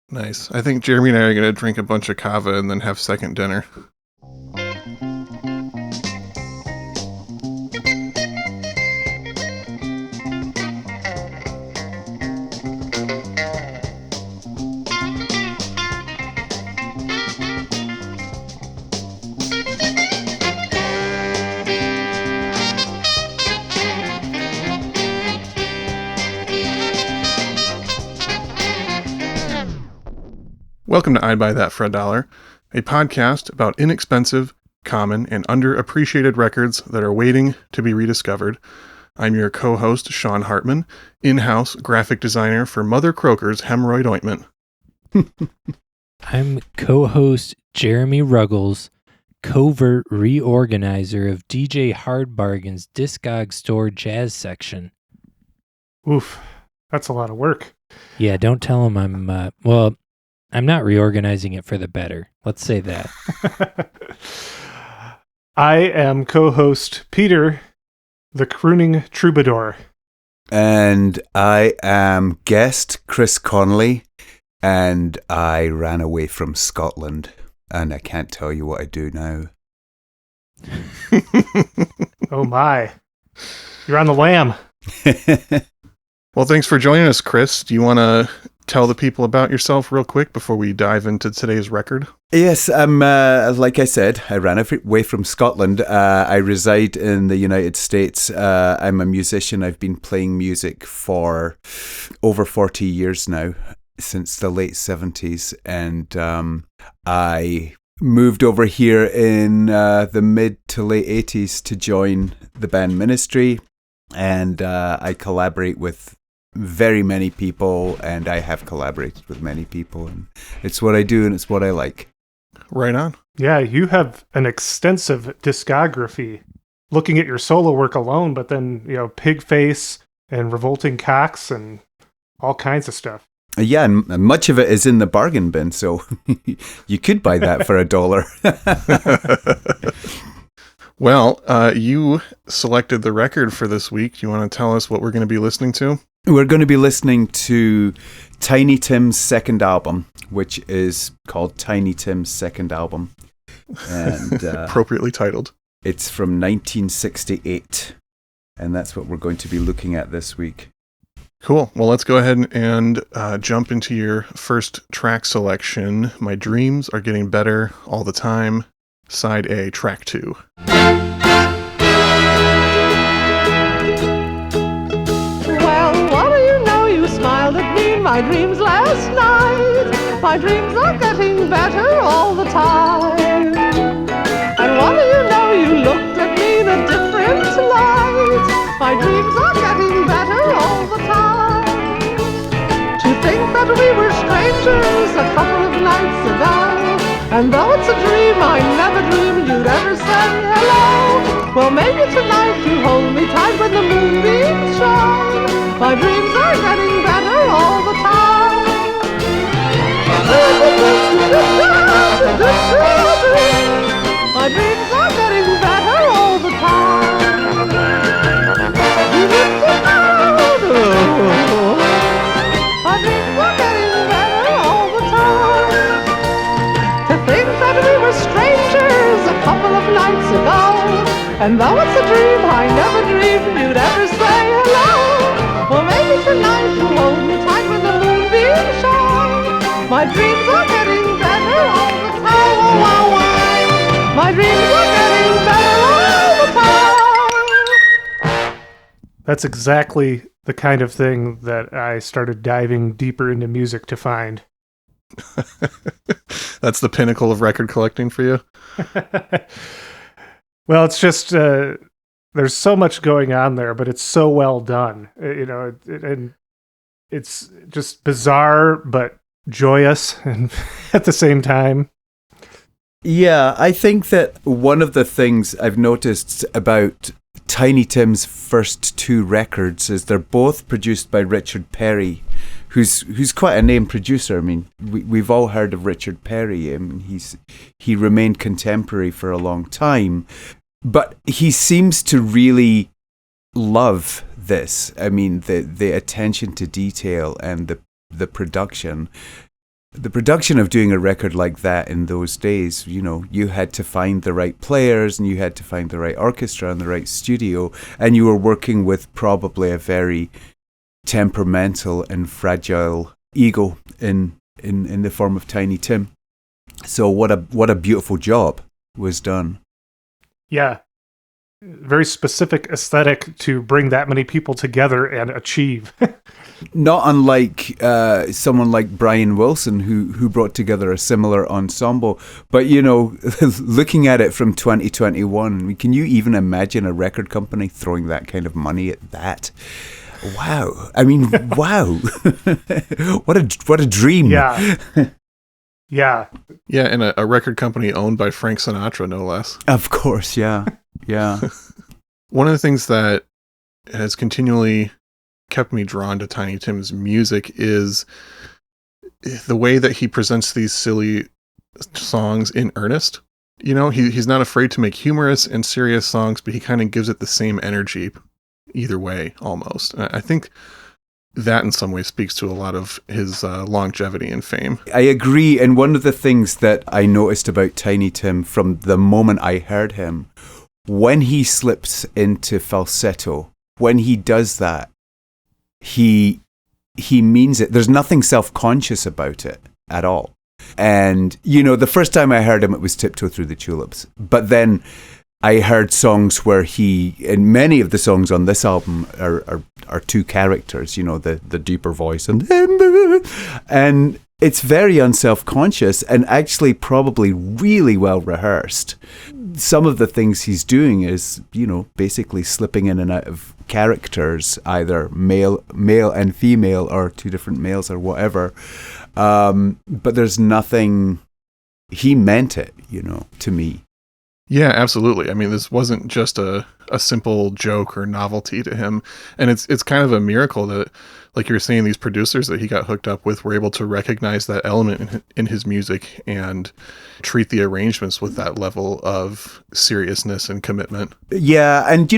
Nice. I think Jeremy and I are going to drink a bunch of kava and then have second dinner. Welcome to I'd Buy That for $1, a podcast about inexpensive, common, and underappreciated records that are waiting to be rediscovered. I'm your co-host, Sean Hartman, in-house graphic designer for Mother Croker's Hemorrhoid Ointment. I'm co-host Jeremy Ruggles, covert reorganizer of DJ Hard Bargain's Discog Store Jazz section. Oof, that's a lot of work. Yeah, don't tell him I'm not reorganizing it for the better. Let's say that. I am co-host Peter, the crooning troubadour. And I am guest Chris Connelly, and I ran away from Scotland, and I can't tell you what I do now. Oh my, you're on the lam. Well, thanks for joining us, Chris. Do you want to tell the people about yourself real quick before we dive into today's record? Yes, like I said, I ran away from Scotland. I reside in the United States. I'm a musician. I've been playing music for over 40 years now, since the late 70s. And I moved over here in the mid to late 80s to join the band Ministry. And I collaborate with very many people, and I have collaborated with many people, and it's what I do and it's what I like. Right on. Yeah, you have an extensive discography. Looking at your solo work alone, but then, Pigface and Revolting Cocks and all kinds of stuff. Yeah, and much of it is in the bargain bin, so you could buy that for $1. Well, you selected the record for this week. Do you want to tell us what we're going to be listening to? We're going to be listening to Tiny Tim's second album, which is called Tiny Tim's Second Album. And appropriately titled. It's from 1968, and that's what we're going to be looking at this week. Cool. Well, let's go ahead and jump into your first track selection. My Dreams Are Getting Better All the Time, Side A, Track 2. Smiled at me in my dreams last night. My dreams are getting better all the time. And what do you know, you looked at me in a different light. My dreams are getting better all the time. To think that we were strangers a couple of nights ago, and though it's a dream, I never dreamed you'd ever say hello. Well, maybe tonight you hold me tight when the moonbeams shine. My dreams are getting better all the time. My dreams are getting better all the time. My dreams are getting better all the time. To think that we were strangers a couple of nights ago, and though it's a dream, I never dreamed you'd ever say hello. Well, maybe tonight you'll hold me tight when the moonbeams shine. My dreams are getting better all the time. Oh, wow, wow. My dreams are getting better all the time. That's exactly the kind of thing that I started diving deeper into music to find. That's the pinnacle of record collecting for you? Well, it's just... there's so much going on there, but it's so well done, and it's just bizarre, but joyous and at the same time. Yeah, I think that one of the things I've noticed about Tiny Tim's first two records is they're both produced by Richard Perry, who's quite a named producer. I mean, we've all heard of Richard Perry. I mean, he remained contemporary for a long time. But he seems to really love this. I mean, the attention to detail and the production. the production of doing a record like that in those days, you had to find the right players and you had to find the right orchestra and the right studio, and you were working with probably a very temperamental and fragile ego in the form of Tiny Tim. So what a beautiful job was done. Yeah. Very specific aesthetic to bring that many people together and achieve. Not unlike someone like Brian Wilson, who brought together a similar ensemble. But, looking at it from 2021, can you even imagine a record company throwing that kind of money at that? Wow. I mean, wow. What a dream. Yeah. Yeah. Yeah, and a record company owned by Frank Sinatra, no less. Of course, yeah. Yeah. One of the things that has continually kept me drawn to Tiny Tim's music is the way that he presents these silly songs in earnest. He's not afraid to make humorous and serious songs, but he kind of gives it the same energy either way, almost. And I think that in some ways speaks to a lot of his longevity and fame. I agree. And one of the things that I noticed about Tiny Tim from the moment I heard him, when he slips into falsetto, when he does that, he means it. There's nothing self-conscious about it at all. And, the first time I heard him, it was Tiptoe Through the Tulips. But then I heard songs where and many of the songs on this album are two characters, the deeper voice and it's very unself-conscious and actually probably really well rehearsed. Some of the things he's doing is, basically slipping in and out of characters, either male and female or two different males or whatever. But there's nothing, he meant it, to me. Yeah, absolutely. I mean, this wasn't just a simple joke or novelty to him. And it's kind of a miracle that, like you're saying, these producers that he got hooked up with were able to recognize that element in his music and treat the arrangements with that level of seriousness and commitment. Yeah, and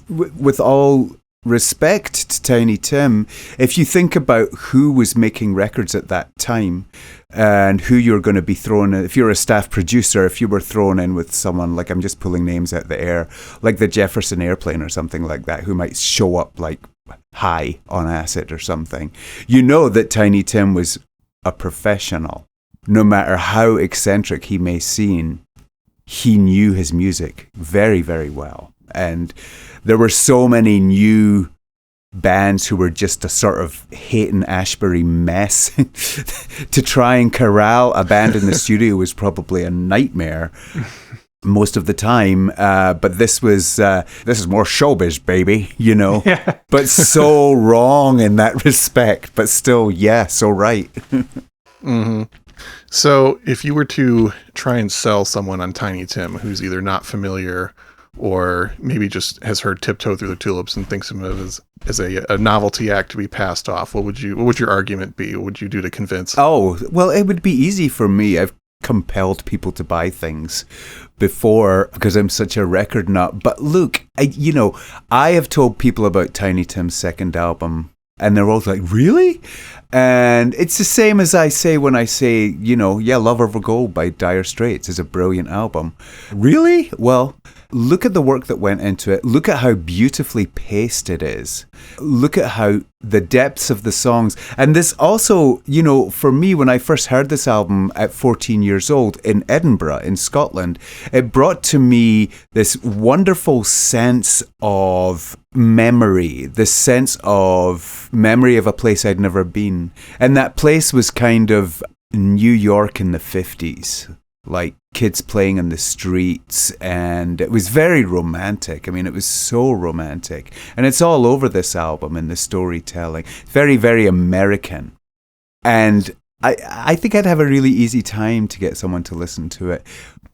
with all respect to Tiny Tim, if you think about who was making records at that time and who you're going to be thrown in, if you're a staff producer, if you were thrown in with someone like, I'm just pulling names out the air, like the Jefferson Airplane or something like that, who might show up like high on acid or something, that Tiny Tim was a professional. No matter how eccentric he may seem, he knew his music very, very well. And there were so many new bands who were just a sort of Haighton-Ashbury mess. To try and corral a band in the studio was probably a nightmare most of the time. But this is more showbiz, baby, Yeah. But so wrong in that respect, but still, yeah, so right. Mm-hmm. So if you were to try and sell someone on Tiny Tim who's either not familiar or maybe just has heard Tiptoe Through the Tulips and thinks of him as a novelty act to be passed off, what would your argument be? What would you do to convince? Oh, well, it would be easy for me. I've compelled people to buy things before because I'm such a record nut. But look, I have told people about Tiny Tim's second album and they're all like, really? And it's the same as I say when I say, Love Over Gold by Dire Straits is a brilliant album. Really? Well, look at the work that went into it. Look at how beautifully paced it is. Look at how the depths of the songs. And this also, for me, when I first heard this album at 14 years old in Edinburgh, in Scotland, it brought to me this wonderful sense of memory, this sense of memory of a place I'd never been. And that place was kind of New York in the 50s. Like kids playing in the streets, and it was very romantic. I mean, it was so romantic, and it's all over this album and the storytelling. Very, very American, and I think I'd have a really easy time to get someone to listen to it.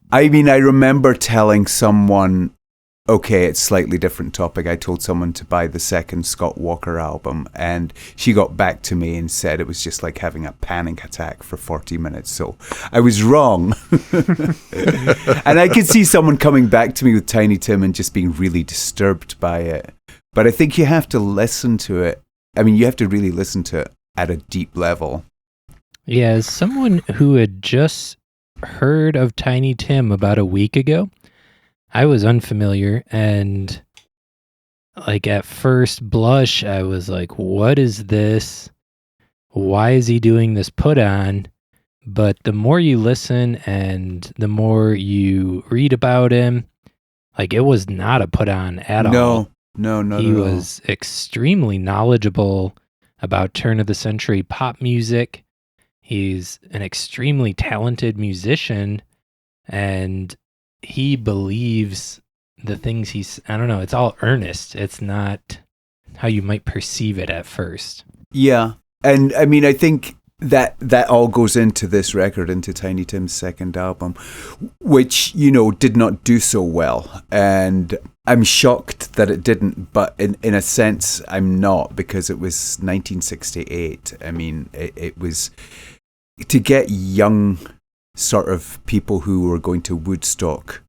I mean, I remember telling someone, okay, it's slightly different topic. I told someone to buy the second Scott Walker album, and she got back to me and said it was just like having a panic attack for 40 minutes. So I was wrong. And I could see someone coming back to me with Tiny Tim and just being really disturbed by it. But I think you have to listen to it. I mean, you have to really listen to it at a deep level. Yeah, as someone who had just heard of Tiny Tim about a week ago, I was unfamiliar, and like at first blush, I was like, what is this? Why is he doing this put on? But the more you listen and the more you read about him, like it was not a put on at all. No, not He at all. was extremely knowledgeable about turn of the century pop music. He's an extremely talented musician, and he believes the things I don't know, it's all earnest. It's not how you might perceive it at first. Yeah. And I mean, I think that all goes into this record, into Tiny Tim's second album, which, you know, did not do so well. And I'm shocked that it didn't, but in a sense, I'm not, because it was 1968. I mean, it was to get young sort of people who were going to Woodstock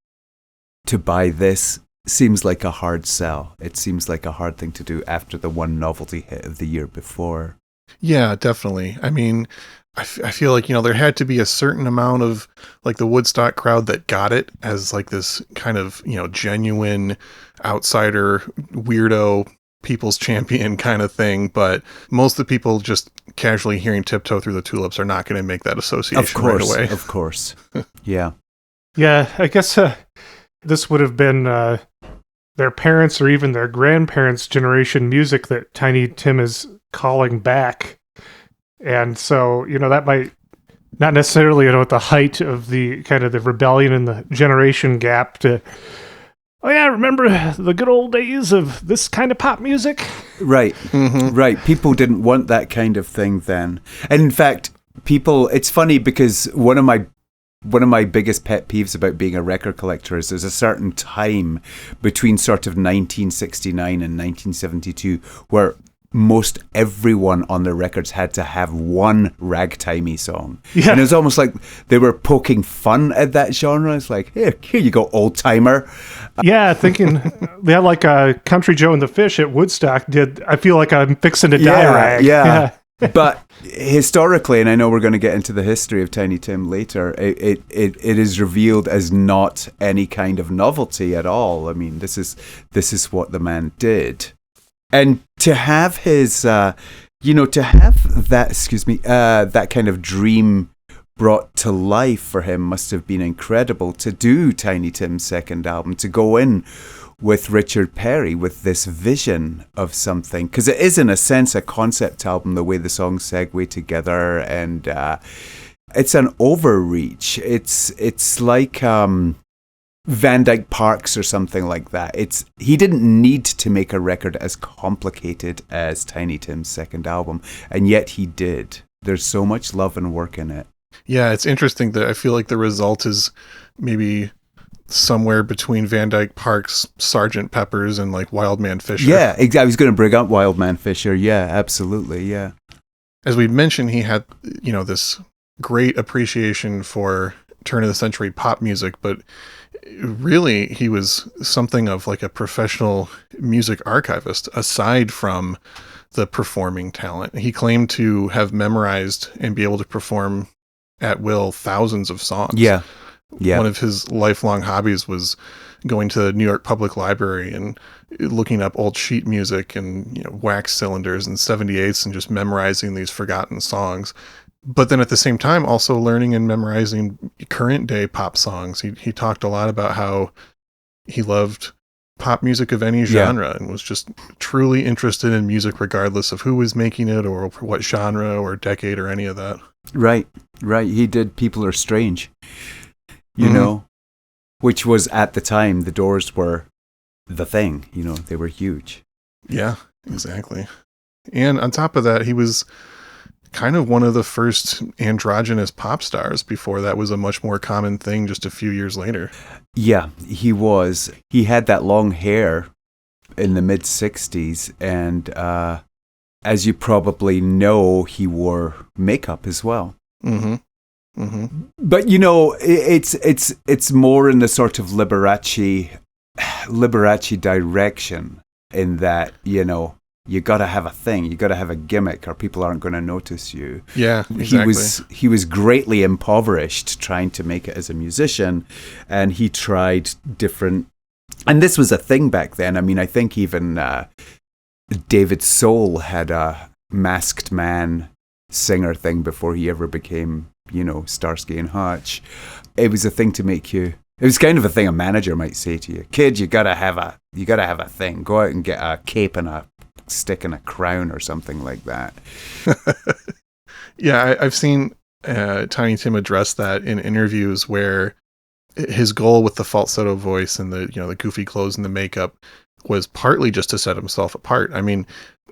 to buy this seems like a hard sell. It seems like a hard thing to do after the one novelty hit of the year before. Yeah, definitely. I mean, I feel like, you know, there had to be a certain amount of like the Woodstock crowd that got it as like this kind of, you know, genuine outsider, weirdo, people's champion kind of thing. But most of the people just casually hearing Tiptoe Through the Tulips are not going to make that association right away. Of course. Yeah. Yeah, I guess this would have been their parents' or even their grandparents' generation music that Tiny Tim is calling back. And so, you know, that might not necessarily, you know, at the height of the kind of the rebellion and the generation gap to, oh yeah, remember the good old days of this kind of pop music? Right. Right. People didn't want that kind of thing then. And in fact, it's funny because one of my biggest pet peeves about being a record collector is there's a certain time between sort of 1969 and 1972 where most everyone on their records had to have one ragtimey song. Yeah. And it was almost like they were poking fun at that genre. It's like, here you go, old timer. Yeah, thinking they had like a Country Joe and the Fish at Woodstock did. I feel like I'm fixing to die rag. Yeah. But historically, and I know we're going to get into the history of Tiny Tim later, it is revealed as not any kind of novelty at all. I mean, this is what the man did. And to have his, that kind of dream brought to life for him must have been incredible. To do Tiny Tim's second album, to go in with Richard Perry with this vision of something, because it is in a sense a concept album, the way the songs segue together, and it's an overreach. It's like Van Dyke Parks or something like that. He didn't need to make a record as complicated as Tiny Tim's second album, and yet he did. There's so much love and work in it. Yeah, it's interesting that I feel like the result is maybe somewhere between Van Dyke Parks, Sgt. Pepper's, and like Wildman Fisher. Yeah, I was going to bring up Wildman Fisher. Yeah, absolutely. Yeah. As we mentioned, he had, you know, this great appreciation for turn of the century pop music, but really he was something of like a professional music archivist aside from the performing talent. He claimed to have memorized and be able to perform at will thousands of songs. Yeah. One of his lifelong hobbies was going to the New York Public Library and looking up old sheet music and, you know, wax cylinders and 78s and just memorizing these forgotten songs. But then at the same time, also learning and memorizing current day pop songs. He talked a lot about how he loved pop music of any genre and was just truly interested in music regardless of who was making it or what genre or decade or any of that. Right. He did People Are Strange, you know, which was at the time, the Doors were the thing, you know, they were huge. Yeah, exactly. And on top of that, he was kind of one of the first androgynous pop stars before that was a much more common thing just a few years later. Yeah, he was. He had that long hair in the mid-60s, and as you probably know, he wore makeup as well. But, you know, it's more in the sort of Liberace direction, in that, you know, you got to have a thing, you got to have a gimmick, or people aren't going to notice you. Yeah, exactly. He was greatly impoverished trying to make it as a musician, and he tried different. And this was a thing back then. I mean, I think even David Soul had a masked man singer thing before he ever became, Starsky and Hutch. It was a thing to make you. It was kind of a thing a manager might say to you, kid, you gotta have a thing. Go out and get a cape and a stick and a crown or something like that. Yeah, I've seen Tiny Tim address that in interviews where his goal with the falsetto voice and the goofy clothes and the makeup was partly just to set himself apart. I mean,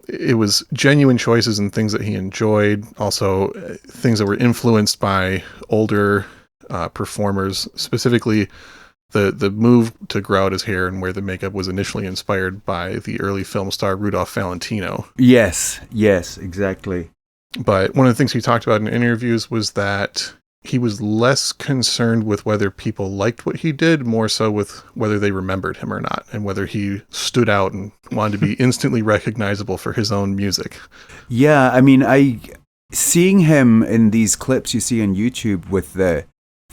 it was genuine choices and things that he enjoyed, also things that were influenced by older performers, specifically the move to grow out his hair and where the makeup was initially inspired by the early film star Rudolph Valentino. Yes, exactly. But one of the things he talked about in interviews was that he was less concerned with whether people liked what he did, more so with whether they remembered him or not, and whether he stood out and wanted to be instantly recognizable for his own music. Yeah, I mean, seeing him in these clips you see on YouTube with the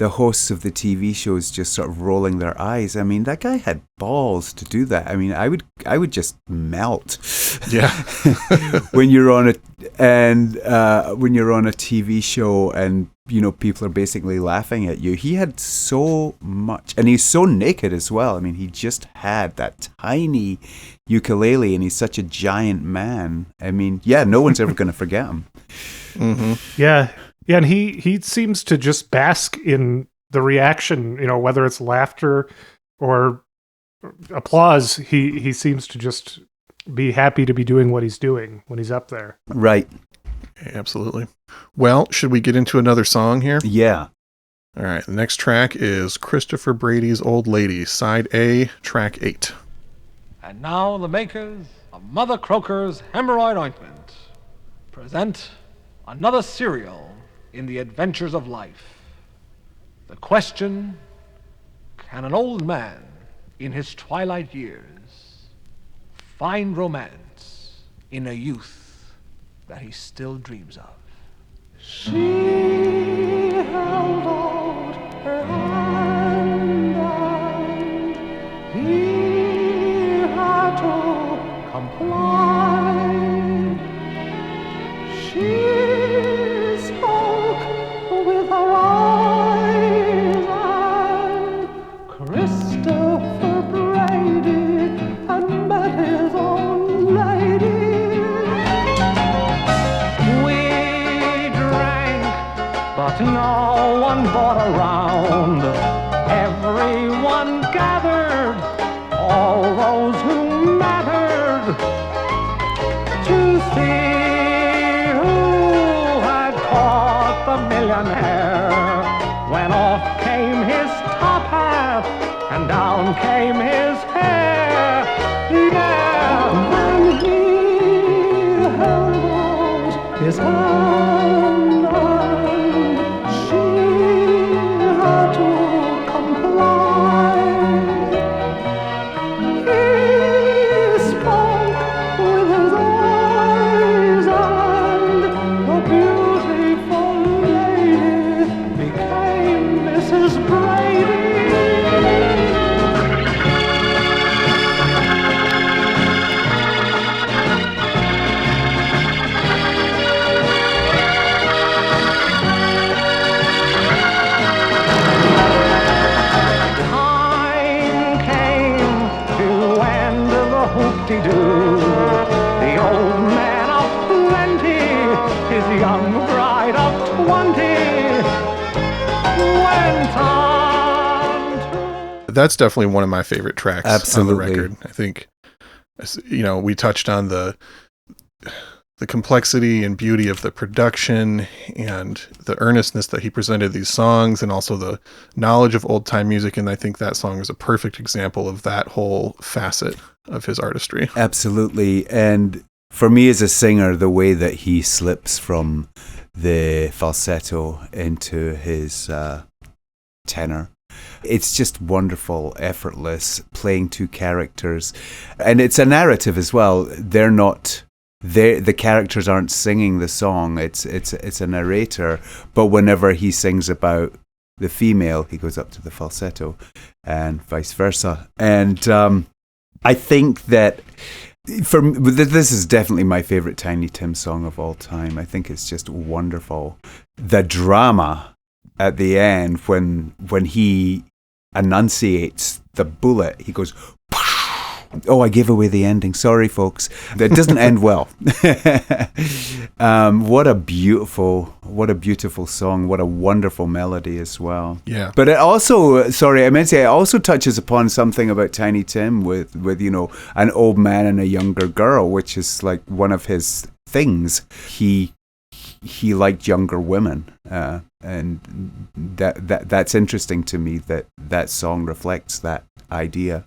hosts of the TV shows just sort of rolling their eyes. I mean, that guy had balls to do that. I mean, I would just melt. Yeah. when you're on a TV show and people are basically laughing at you. He had so much, and he's so naked as well. I mean, he just had that tiny ukulele, and he's such a giant man. I mean, yeah, no one's ever going to forget him. Mm-hmm. Yeah, and he seems to just bask in the reaction, whether it's laughter or applause. He seems to just be happy to be doing what he's doing when he's up there. Right. Absolutely. Well, should we get into another song here? Yeah. All right. The next track is Christopher Brady's Old Lady, Side A, Track 8. And now the makers of Mother Croker's Hemorrhoid Ointment present another serial in the adventures of life. The question, can an old man in his twilight years find romance in a youth that he still dreams of? She held out her hand and he had to comply. She spoke with her eyes and Christopher Brady had met his own lady. But no one brought around. Everyone gathered, all those who mattered, to see who had caught the millionaire. When off came his top hat and down came his hair. Yeah, then he held out his hand. The old man of plenty, his young bride of 20, went on to... That's definitely one of my favorite tracks Absolutely. on the record. I think, we touched on the complexity and beauty of the production and the earnestness that he presented these songs, and also the knowledge of old time music. And I think that song is a perfect example of that whole facet of his artistry. Absolutely. And for me as a singer, the way that he slips from the falsetto into his tenor, it's just wonderful, effortless, playing two characters. And it's a narrative as well. They're not the characters aren't singing the song. It's a narrator, but whenever he sings about the female, he goes up to the falsetto, and vice versa. And I think that this is definitely my favorite Tiny Tim song of all time. I think it's just wonderful. The drama at the end when he enunciates the bullet, he goes, oh, I gave away the ending. Sorry, folks. That doesn't end well. What a beautiful song. What a wonderful melody as well. Yeah. But it also, sorry, I meant to say, it also touches upon something about Tiny Tim with an old man and a younger girl, which is like one of his things. He liked younger women, and that's interesting to me that song reflects that idea.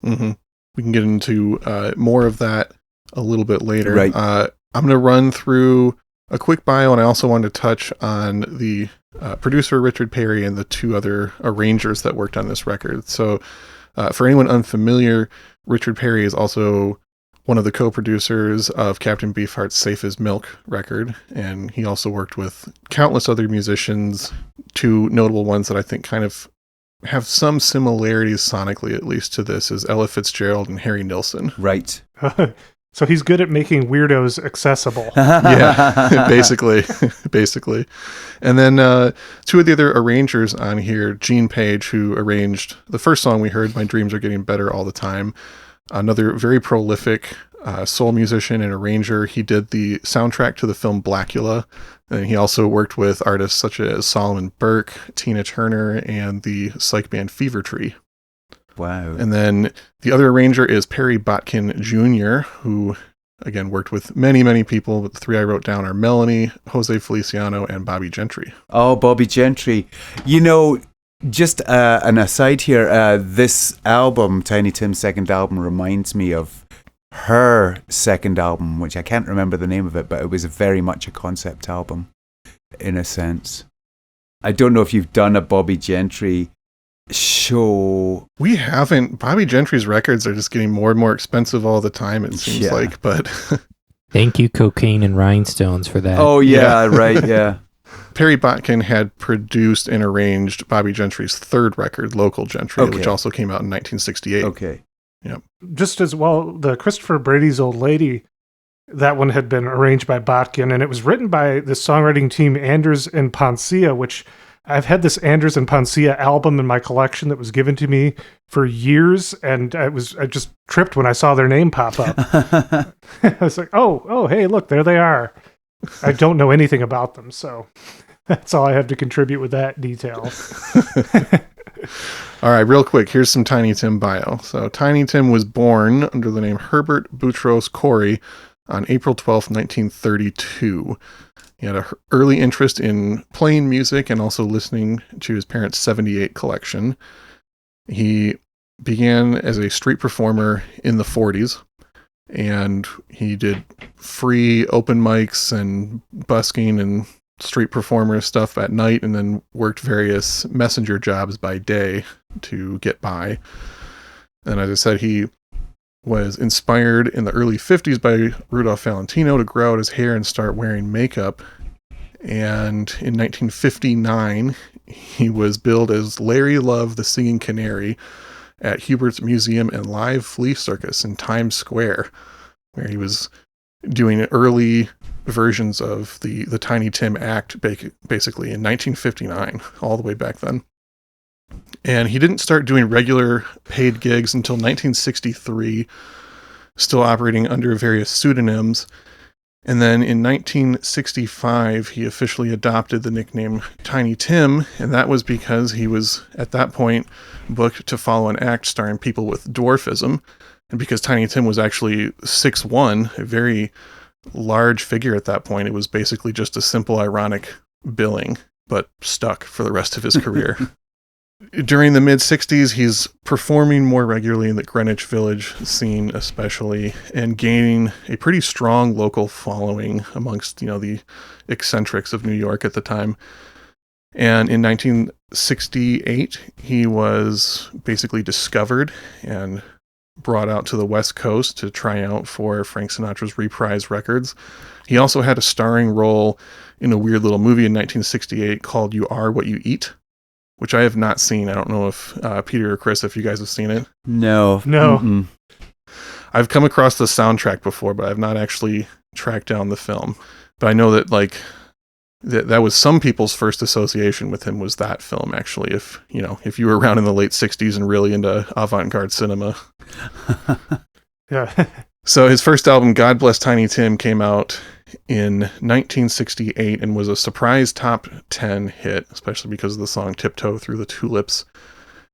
Mm-hmm. We can get into more of that a little bit later. Right. I'm going to run through a quick bio, and I also wanted to touch on the producer, Richard Perry, and the two other arrangers that worked on this record. So for anyone unfamiliar, Richard Perry is also one of the co-producers of Captain Beefheart's Safe as Milk record, and he also worked with countless other musicians, two notable ones that I think kind of have some similarities sonically, at least, to this, is Ella Fitzgerald and Harry Nilsson. Right. So he's good at making weirdos accessible. Yeah, basically. And then two of the other arrangers on here, Gene Page, who arranged the first song we heard, My Dreams Are Getting Better All the Time, another very prolific soul musician and arranger. He did the soundtrack to the film Blackula, and he also worked with artists such as Solomon Burke, Tina Turner, and the psych band Fever Tree. Wow. And then the other arranger is Perry Botkin Jr., who, again, worked with many, many people, but the three I wrote down are Melanie, Jose Feliciano, and Bobby Gentry. Oh, Bobby Gentry. Just an aside here, this album, Tiny Tim's second album, reminds me of her second album, which I can't remember the name of it, but it was very much a concept album, in a sense. I don't know if you've done a Bobby Gentry show. We haven't. Bobby Gentry's records are just getting more and more expensive all the time, it seems like, but... Thank you, Cocaine and Rhinestones, for that. Oh, yeah, right, yeah. Perry Botkin had produced and arranged Bobby Gentry's third record, Local Gentry, which also came out in 1968. Okay. Yep. Just as well, the Christopher Brady's Old Lady, that one had been arranged by Botkin, and it was written by the songwriting team Anders and Poncia, which I've had this Anders and Poncia album in my collection that was given to me for years, and I just tripped when I saw their name pop up. I was like, oh, hey, look, there they are. I don't know anything about them, so that's all I have to contribute with that detail. All right, real quick, here's some Tiny Tim bio. So Tiny Tim was born under the name Herbert Boutros Corey on April 12th, 1932. He had an early interest in playing music and also listening to his parents' 78 collection. He began as a street performer in the 40s, and he did free open mics and busking and street performer stuff at night, and then worked various messenger jobs by day to get by. And as I said, he was inspired in the early 50s by Rudolph Valentino to grow out his hair and start wearing makeup. And in 1959, he was billed as Larry Love the Singing Canary at Hubert's Museum and Live Flea Circus in Times Square, where he was doing early versions of the Tiny Tim act, basically in 1959, all the way back then. And he didn't start doing regular paid gigs until 1963, still operating under various pseudonyms. And then in 1965, he officially adopted the nickname Tiny Tim, and that was because he was, at that point, booked to follow an act starring people with dwarfism, and because Tiny Tim was actually 6'1", a very large figure at that point, it was basically just a simple ironic billing, but stuck for the rest of his career. During the mid-60s, he's performing more regularly in the Greenwich Village scene especially, and gaining a pretty strong local following amongst, the eccentrics of New York at the time. And in 1968, he was basically discovered and brought out to the West Coast to try out for Frank Sinatra's Reprise Records. He also had a starring role in a weird little movie in 1968 called You Are What You Eat, which I have not seen. I don't know if Peter or Chris, if you guys have seen it. No. No. I've come across the soundtrack before, but I've not actually tracked down the film. But I know that that was some people's first association with him was that film, actually. If you were around in the late 60s and really into avant-garde cinema. Yeah. So his first album, God Bless Tiny Tim, came out in 1968 and was a surprise top 10 hit, especially because of the song Tiptoe Through the Tulips.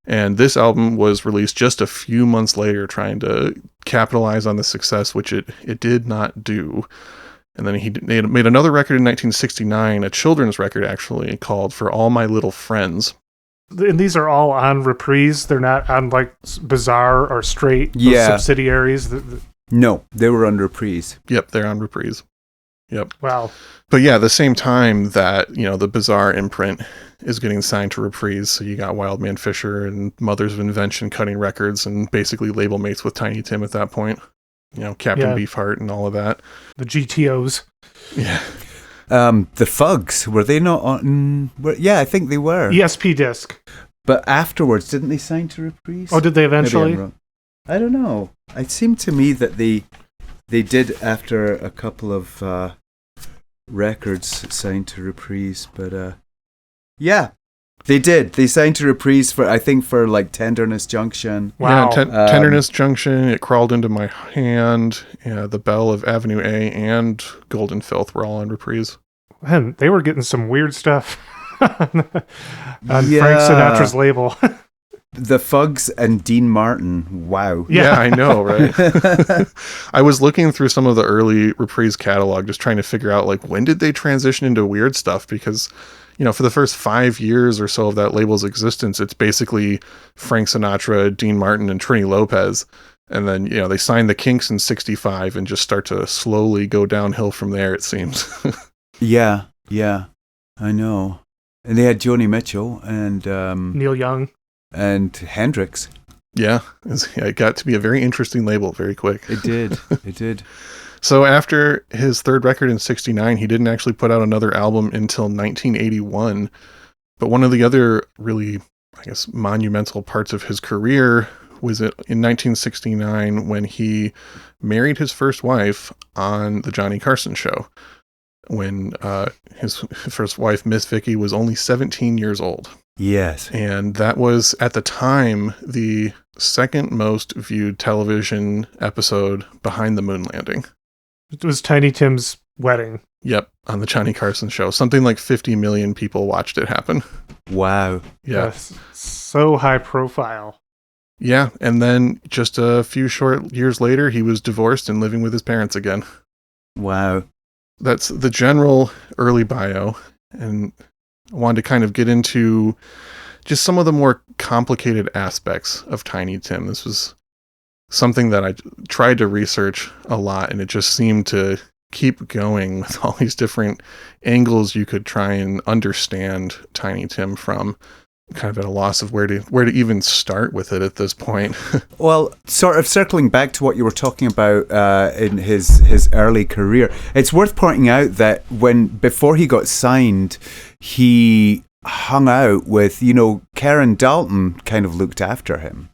And this album was released just a few months later, trying to capitalize on the success, which it did not do. And then he made another record in 1969, a children's record actually, called For All My Little Friends. And these are all on Reprise. They're not on like Bizarre or Straight, those subsidiaries. No, they were on Reprise. Yep, they're on Reprise. Yep. Wow. But yeah, the same time that, the Bizarre imprint is getting signed to Reprise, so you got Wildman Fisher and Mothers of Invention cutting records and basically label mates with Tiny Tim at that point. Captain Beefheart and all of that. The GTOs. Yeah. The Fugs, were they not on? I think they were. ESP disc. But afterwards, didn't they sign to Reprise? Oh, did they eventually? I don't know. It seemed to me that they did after a couple of records signed to Reprise, but yeah, they did. They signed to Reprise for like Tenderness Junction. Wow. Yeah, Tenderness Junction, It Crawled Into My Hand, The Belle of Avenue A, and Golden Filth were all on Reprise. Man, they were getting some weird stuff on Frank Sinatra's label. The Fugs and Dean Martin. Wow. Yeah, I know, right? I was looking through some of the early Reprise catalog, just trying to figure out, when did they transition into weird stuff? Because, for the first 5 years or so of that label's existence, it's basically Frank Sinatra, Dean Martin, and Trini Lopez. And then, they signed the Kinks in 65 and just start to slowly go downhill from there, it seems. Yeah, I know. And they had Joni Mitchell and Neil Young. And Hendrix. Yeah, it got to be a very interesting label very quick. It did. So after his third record in 69, he didn't actually put out another album until 1981. But one of the other really, monumental parts of his career was in 1969 when he married his first wife on The Johnny Carson Show, when his first wife, Miss Vicky, was only 17 years old. Yes. And that was, at the time, the second most viewed television episode behind the moon landing. It was Tiny Tim's wedding. Yep, on the Johnny Carson Show. Something like 50 million people watched it happen. Wow. Yeah. Yes. So high profile. Yeah, and then just a few short years later, he was divorced and living with his parents again. Wow. That's the general early bio, and I wanted to kind of get into just some of the more complicated aspects of Tiny Tim. This was something that I tried to research a lot, and it just seemed to keep going with all these different angles you could try and understand Tiny Tim from. Kind of at a loss of where to even start with it at this point. Well, sort of circling back to what you were talking about in his early career, it's worth pointing out that before he got signed, he hung out with, Karen Dalton kind of looked after him.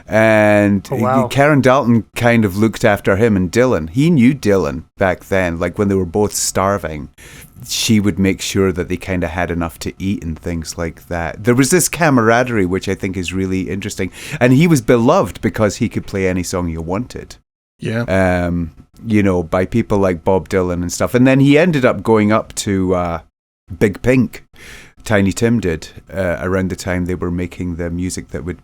And Karen Dalton kind of looked after him and Dylan. He knew Dylan back then, when they were both starving. She would make sure that they kind of had enough to eat and things like that. There was this camaraderie, which I think is really interesting. And he was beloved because he could play any song you wanted. Yeah. By people like Bob Dylan and stuff. And then he ended up going up to Big Pink. Tiny Tim did, around the time they were making the music that would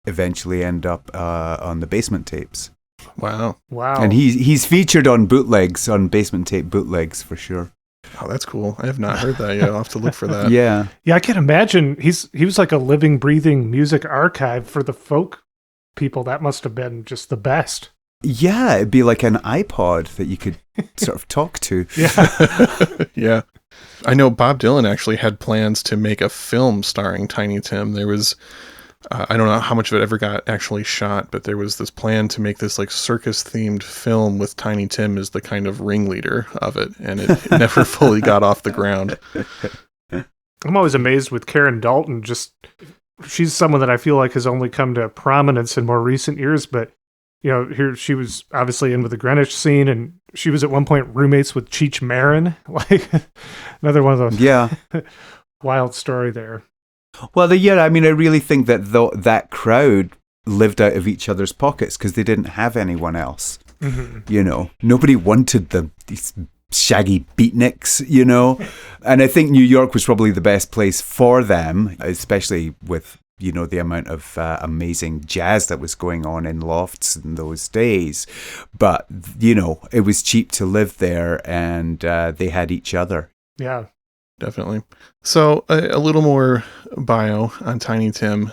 eventually end up on the Basement tapes. Wow. And he's featured on bootlegs, on Basement tape bootlegs for sure. Oh, that's cool. I have not heard that yet. I'll have to look for that. Yeah, I can imagine he was like a living, breathing music archive for the folk people. That must have been just the best. Yeah, it'd be like an iPod that you could sort of talk to. Yeah. Yeah. I know Bob Dylan actually had plans to make a film starring Tiny Tim. There was I don't know how much of it ever got actually shot, but there was this plan to make this like circus-themed film with Tiny Tim as the kind of ringleader of it, and it never fully got off the ground. I'm always amazed with Karen Dalton. Just she's someone that I feel like has only come to prominence in more recent years, but here she was obviously in with the Greenwich scene, and she was at one point roommates with Cheech Marin, like another one of those wild story there. Well, I mean, I really think that that crowd lived out of each other's pockets because they didn't have anyone else. Mm-hmm. Nobody wanted these shaggy beatniks, and I think New York was probably the best place for them, especially with the amount of amazing jazz that was going on in lofts in those days. But it was cheap to live there, and they had each other. Yeah, definitely. So a little more bio on Tiny Tim.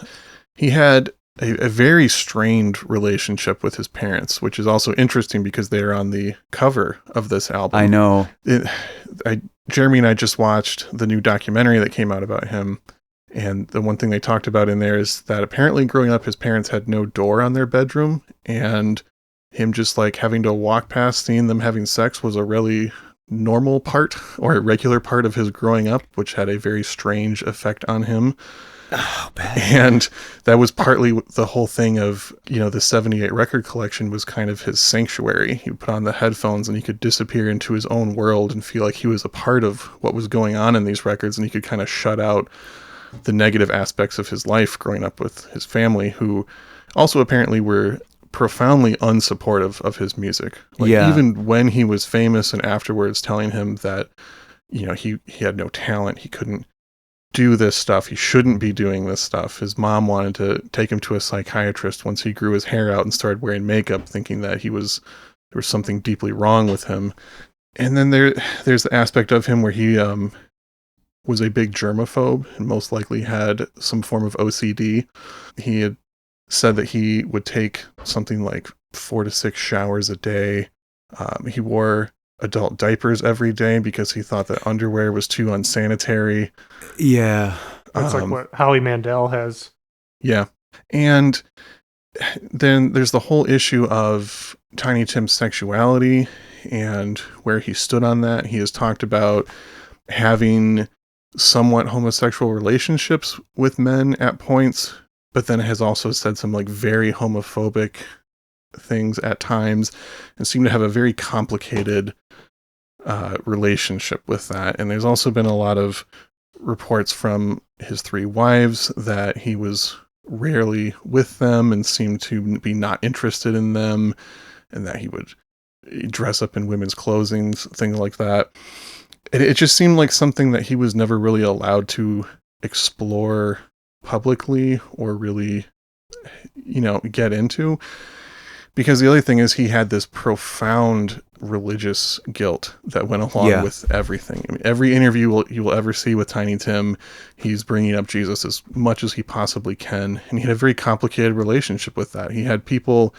He had a very strained relationship with his parents, which is also interesting because they're on the cover of this album. I know. Jeremy and I just watched the new documentary that came out about him. And the one thing they talked about in there is that apparently growing up, his parents had no door on their bedroom, and him just like having to walk past seeing them having sex was a really normal part or a regular part of his growing up, which had a very strange effect on him. Oh, man. And that was partly the whole thing of, the 78 record collection was kind of his sanctuary. He would put on the headphones and he could disappear into his own world and feel like he was a part of what was going on in these records, and he could kind of shut out the negative aspects of his life growing up with his family, who also apparently were profoundly unsupportive of his music. Even when he was famous and afterwards telling him that, he had no talent, he couldn't do this stuff, he shouldn't be doing this stuff. His mom wanted to take him to a psychiatrist once he grew his hair out and started wearing makeup, thinking that there was something deeply wrong with him. And then there's the aspect of him where he was a big germaphobe and most likely had some form of OCD. He had said that he would take something like 4 to 6 showers a day. He wore adult diapers every day because he thought that underwear was too unsanitary. Yeah. That's like what Howie Mandel has. Yeah. And then there's the whole issue of Tiny Tim's sexuality and where he stood on that. He has talked about having somewhat homosexual relationships with men at points, but then has also said some like very homophobic things at times and seemed to have a very complicated relationship with that. And there's also been a lot of reports from his 3 wives that he was rarely with them and seemed to be not interested in them, and that he would dress up in women's clothing, things like that. It just seemed like something that he was never really allowed to explore publicly or really, get into. Because the other thing is he had this profound religious guilt that went along with everything. I mean, every interview you will ever see with Tiny Tim, he's bringing up Jesus as much as he possibly can. And he had a very complicated relationship with that. He had people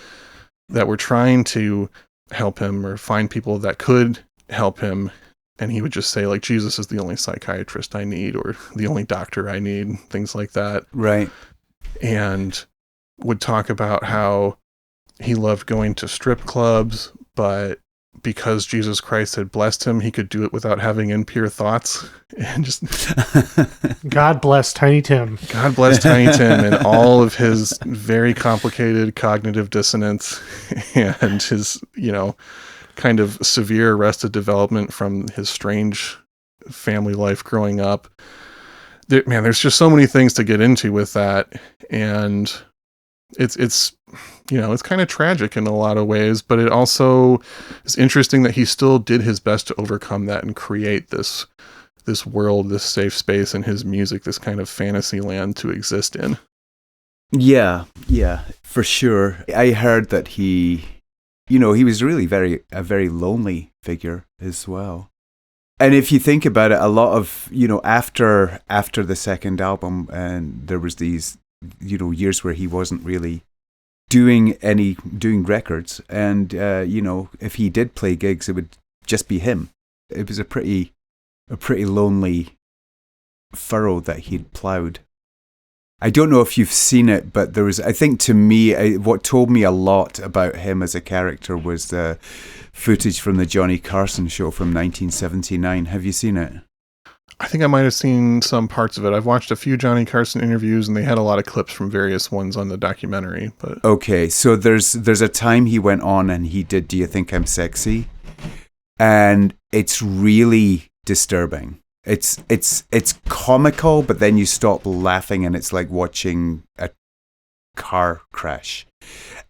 that were trying to help him or find people that could help him. And he would just say, like, Jesus is the only psychiatrist I need, or the only doctor I need, things like that. Right. And would talk about how he loved going to strip clubs, but because Jesus Christ had blessed him, he could do it without having impure thoughts. And just God bless Tiny Tim. God bless Tiny Tim and all of his very complicated cognitive dissonance and his, kind of severe arrested development from his strange family life growing up. There's just so many things to get into with that. And it's kind of tragic in a lot of ways, but it also is interesting that he still did his best to overcome that and create this world, this safe space in his music, this kind of fantasy land to exist in. Yeah, for sure. I heard that he was really a very lonely figure as well. And if you think about it, a lot of, after the second album, and there was these, years where he wasn't really doing records. And, if he did play gigs, it would just be him. It was a pretty lonely furrow that he'd plowed. I don't know if you've seen it, but there was, I think to me, what told me a lot about him as a character was the footage from the Johnny Carson show from 1979. Have you seen it? I think I might have seen some parts of it. I've watched a few Johnny Carson interviews, and they had a lot of clips from various ones on the documentary. But okay, so there's a time he went on and he did "Do You Think I'm Sexy?" and it's really disturbing. It's comical, but then you stop laughing and it's like watching a car crash.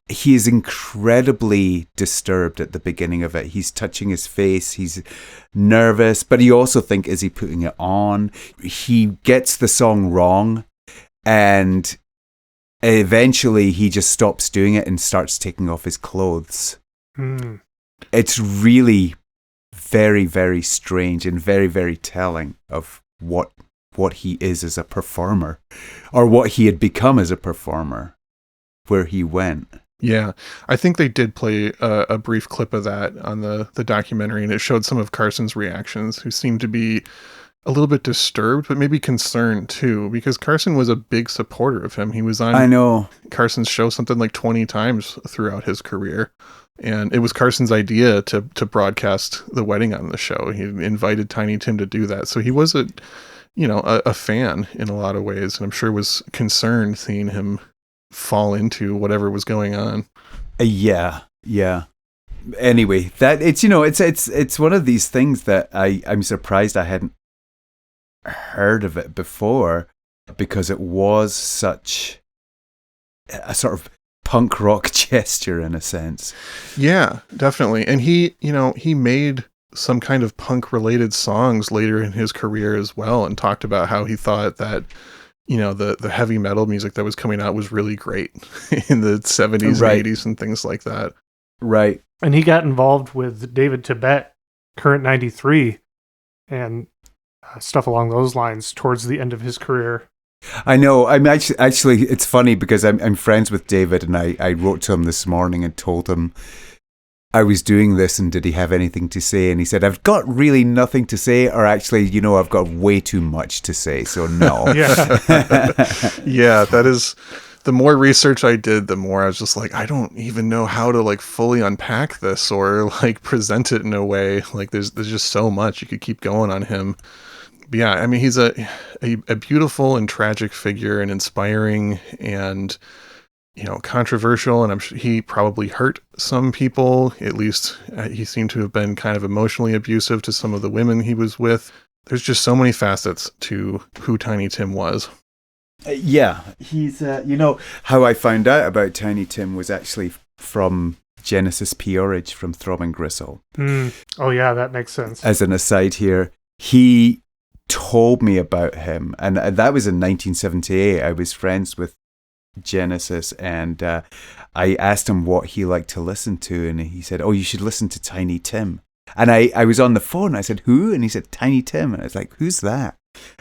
He is incredibly disturbed at the beginning of it. He's touching his face. He's nervous, but you also think, is he putting it on? He gets the song wrong, and eventually he just stops doing it and starts taking off his clothes. It's really very, very strange and very, very telling of what he is as a performer, or what he had become as a performer, where he went. Yeah, I think they did play a brief clip of that on the documentary, and it showed some of Carson's reactions, who seemed to be a little bit disturbed, but maybe concerned too, because Carson was a big supporter of him. He was on Carson's show something like 20 times throughout his career. And it was Carson's idea to broadcast the wedding on the show. He invited Tiny Tim to do that. So he was a fan in a lot of ways, and I'm sure was concerned seeing him fall into whatever was going on. Yeah. Anyway, that it's one of these things that I'm surprised I hadn't heard of it before, because it was such a sort of punk rock gesture in a sense. Yeah, definitely. And he made some kind of punk related songs later in his career as well, and talked about how he thought that the heavy metal music that was coming out was really great in the 70s right. and 80s and things like that. Right. And he got involved with David Tibet, Current 93, and stuff along those lines towards the end of his career. I know. I'm actually it's funny because I'm friends with David, and I wrote to him this morning and told him I was doing this, and did he have anything to say? And he said, I've got really nothing to say, or actually, I've got way too much to say, so no. Yeah, that is, the more research I did, the more I was just like, I don't even know how to like fully unpack this or like present it in a way. Like there's just so much you could keep going on him. But yeah, I mean, he's a beautiful and tragic figure, and inspiring, and controversial, and I'm sure he probably hurt some people. At least he seemed to have been kind of emotionally abusive to some of the women he was with. There's just so many facets to who Tiny Tim was. Yeah, he's how I found out about Tiny Tim was actually from Genesis Peorage from Throbbing Gristle. Oh yeah, that makes sense. As an aside here, he told me about him, and that was in 1978. I was friends with Genesis, and I asked him what he liked to listen to, and he said, you should listen to Tiny Tim. And I was on the phone, I said, who? And he said, Tiny Tim. And I was like, who's that?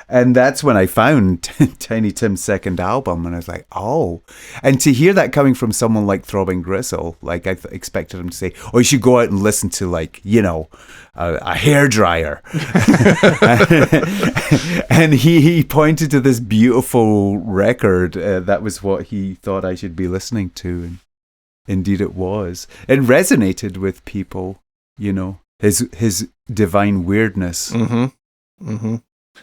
And that's when I found Tiny Tim's second album, and I was like, oh. And to hear that coming from someone like Throbbing Gristle, like I expected him to say, you should go out and listen to like, a hairdryer. And he pointed to this beautiful record. That was what he thought I should be listening to. And indeed it was. It resonated with people, his divine weirdness. Mm-hmm. Mm-hmm.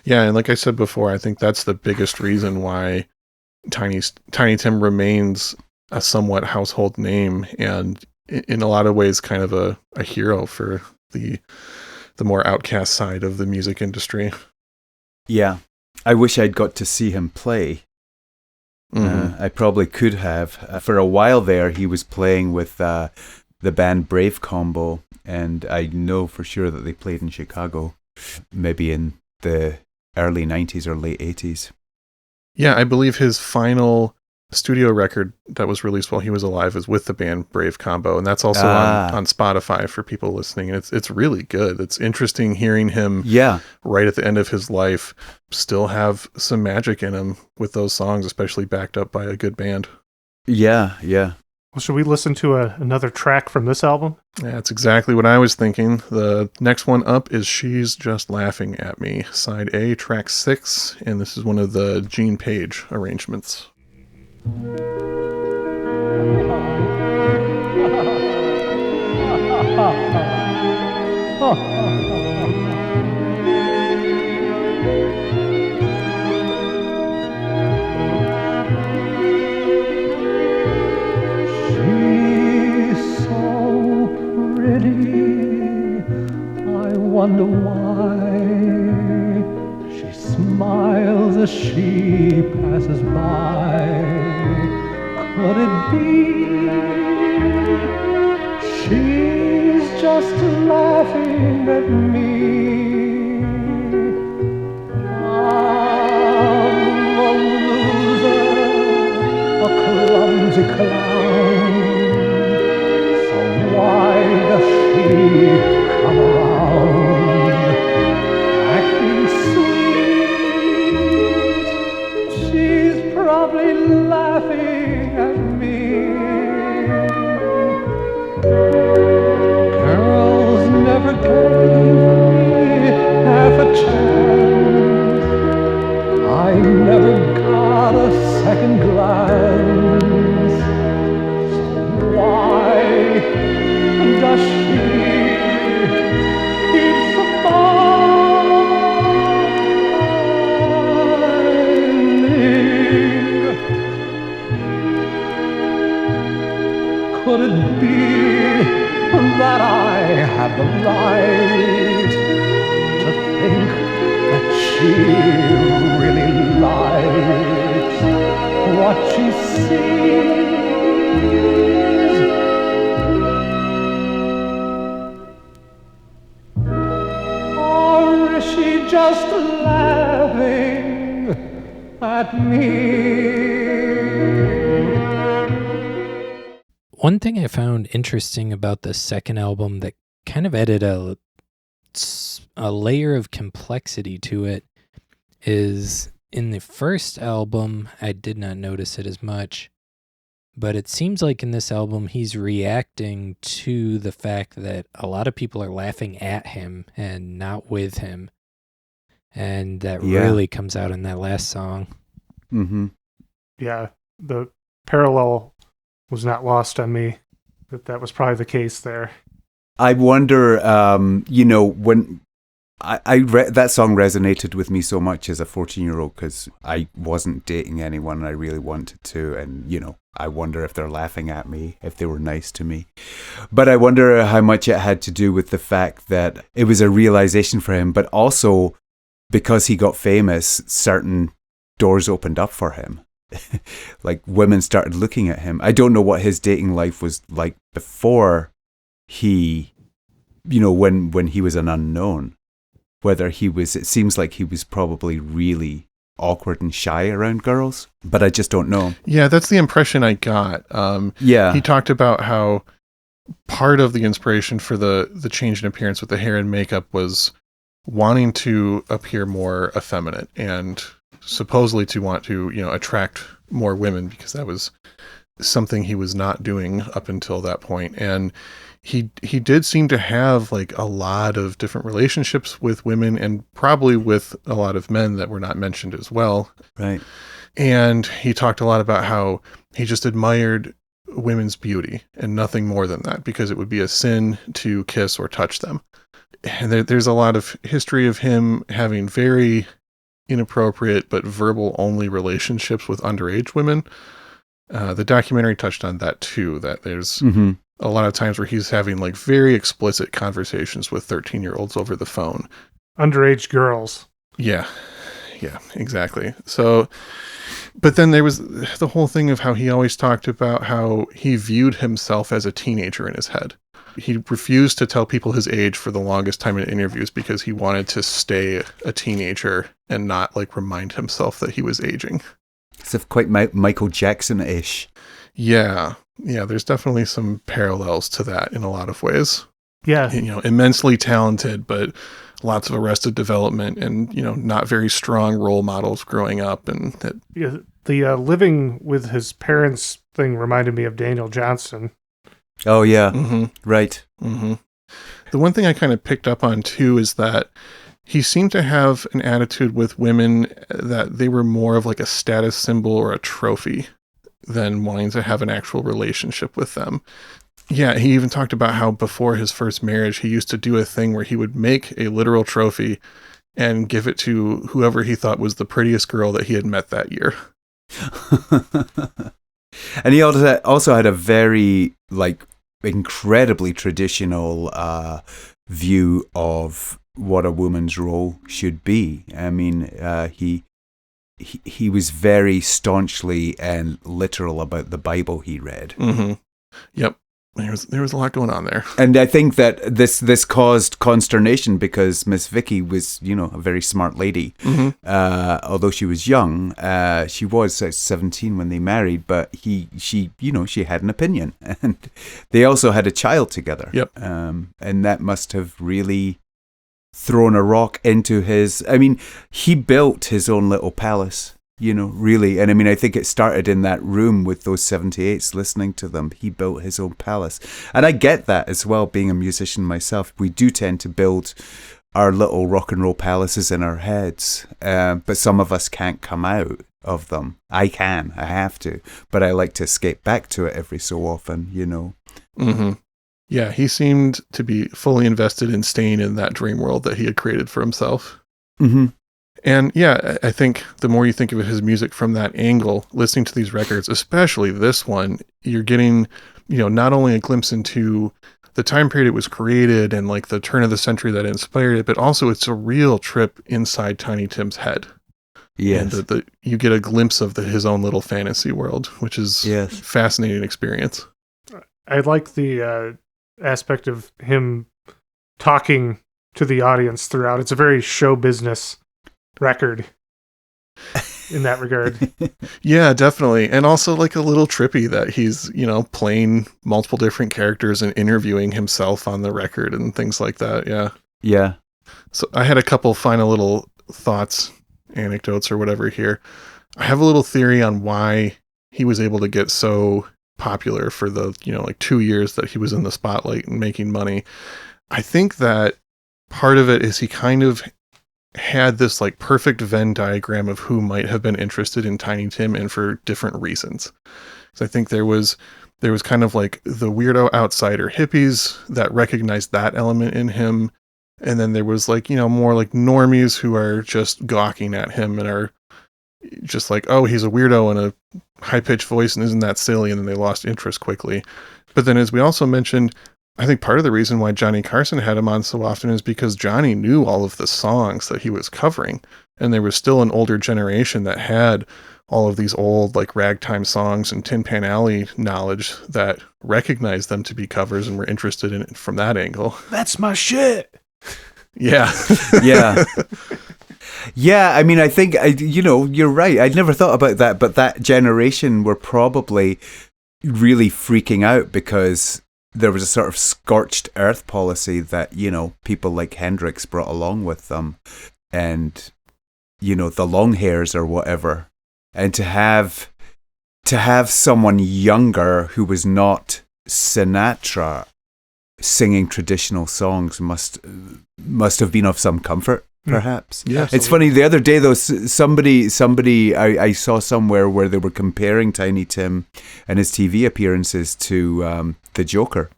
Yeah, and like I said before, I think that's the biggest reason why Tiny Tim remains a somewhat household name, and in a lot of ways kind of a hero for the more outcast side of the music industry. Yeah, I wish I'd got to see him play. Mm-hmm. I probably could have. For a while there, he was playing with the band Brave Combo, and I know for sure that they played in Chicago, maybe in the early 90s or late 80s. Yeah, I believe his final studio record that was released while he was alive is with the band Brave Combo, and that's also on Spotify for people listening. And it's really good. It's interesting hearing him right at the end of his life still have some magic in him with those songs, especially backed up by a good band. Yeah. Well, should we listen to another track from this album? That's exactly what I was thinking. The next one up is She's Just Laughing at Me, side A, track 6, and this is one of the Gene Page arrangements. Wonder why she smiles as she passes by. Could it be she's just laughing at me? I'm a loser, a clumsy clown. So why does she come around acting sweet? She's probably laughing at me. Girls never gave me half a chance. I never got a second glance. So why does she keep smiling? Could it be that I have the right to think that she really likes what she sees? Or is she just laughing at me? One thing I found interesting about the second album that kind of added a layer of complexity to it is in the first album, I did not notice it as much, but it seems like in this album, he's reacting to the fact that a lot of people are laughing at him and not with him. And that really comes out in that last song. Mm-hmm. Yeah, the parallel was not lost on me that was probably the case there. I wonder, when that song resonated with me so much as a 14-year-old because I wasn't dating anyone and I really wanted to. And, I wonder if they're laughing at me, if they were nice to me. But I wonder how much it had to do with the fact that it was a realization for him, but also because he got famous, certain doors opened up for him. Like women started looking at him. I don't know what his dating life was like before he, when he was an unknown. Whether it seems like he was probably really awkward and shy around girls, but I just don't know. Yeah, that's the impression I got. He talked about how part of the inspiration for the change in appearance with the hair and makeup was wanting to appear more effeminate and supposedly to want to, attract more women because that was something he was not doing up until that point. And he did seem to have like a lot of different relationships with women and probably with a lot of men that were not mentioned as well. Right. And he talked a lot about how he just admired women's beauty and nothing more than that because it would be a sin to kiss or touch them. And there's a lot of history of him having very inappropriate but verbal only relationships with underage women. The documentary touched on that too, that there's a lot of times where he's having like very explicit conversations with 13-year-olds over the phone. Underage girls. Yeah, exactly. So, but then there was the whole thing of how he always talked about how he viewed himself as a teenager in his head. He refused to tell people his age for the longest time in interviews because he wanted to stay a teenager and not like remind himself that he was aging. It's quite Michael Jackson-ish. Yeah, there's definitely some parallels to that in a lot of ways. Yeah. Immensely talented, but lots of arrested development and, not very strong role models growing up. And that, Yeah, the living with his parents thing reminded me of Daniel Johnston. Oh, yeah. mm-hmm, Right. mm-hmm. The one thing I kind of picked up on too is that he seemed to have an attitude with women that they were more of like a status symbol or a trophy than wanting to have an actual relationship with them. Yeah, he even talked about how before his first marriage, he used to do a thing where he would make a literal trophy and give it to whoever he thought was the prettiest girl that he had met that year. And he also had a very, incredibly traditional view of what a woman's role should be. I mean, he was very staunchly and literal about the Bible he read. Mm-hmm. Yep. There was a lot going on there. And I think that this caused consternation because Miss Vicky was, a very smart lady. Mm-hmm. Although she was young, she was 17 when they married, but she had an opinion. And they also had a child together. Yep. And that must have really thrown a rock into he built his own little palace. Really. And I think it started in that room with those 78s listening to them. He built his own palace. And I get that as well, being a musician myself. We do tend to build our little rock and roll palaces in our heads. But some of us can't come out of them. I have to. But I like to escape back to it every so often, Mm-hmm. Yeah, he seemed to be fully invested in staying in that dream world that he had created for himself. Mm-hmm. And yeah, I think the more you think of his music from that angle, listening to these records, especially this one, you're getting, not only a glimpse into the time period it was created and like the turn of the century that inspired it, but also it's a real trip inside Tiny Tim's head. Yes. And you get a glimpse of his own little fantasy world, which is a fascinating experience. I like the aspect of him talking to the audience throughout. It's a very show business record in that regard. Yeah, definitely. And also like a little trippy that he's, playing multiple different characters and interviewing himself on the record and things like that. Yeah. Yeah. So I had a couple final little thoughts, anecdotes or whatever here. I have a little theory on why he was able to get so popular for the, 2 years that he was in the spotlight and making money. I think that part of it is he kind of had this like perfect Venn diagram of who might have been interested in Tiny Tim and for different reasons. So I think there was kind of like the weirdo outsider hippies that recognized that element in him. And then there was like, more like normies who are just gawking at him and are just like, oh, he's a weirdo and a high-pitched voice and isn't that silly? And then they lost interest quickly. But then as we also mentioned, I think part of the reason why Johnny Carson had him on so often is because Johnny knew all of the songs that he was covering. And there was still an older generation that had all of these old like ragtime songs and Tin Pan Alley knowledge that recognized them to be covers and were interested in it from that angle. That's my shit. Yeah. Yeah. Yeah, I think, you're right. I'd never thought about that, but that generation were probably really freaking out because there was a sort of scorched earth policy that, people like Hendrix brought along with them and, the long hairs or whatever. And to have someone younger who was not Sinatra singing traditional songs must have been of some comfort. Perhaps. Yeah, it's funny. The other day, though, somebody I saw somewhere where they were comparing Tiny Tim and his TV appearances to the Joker.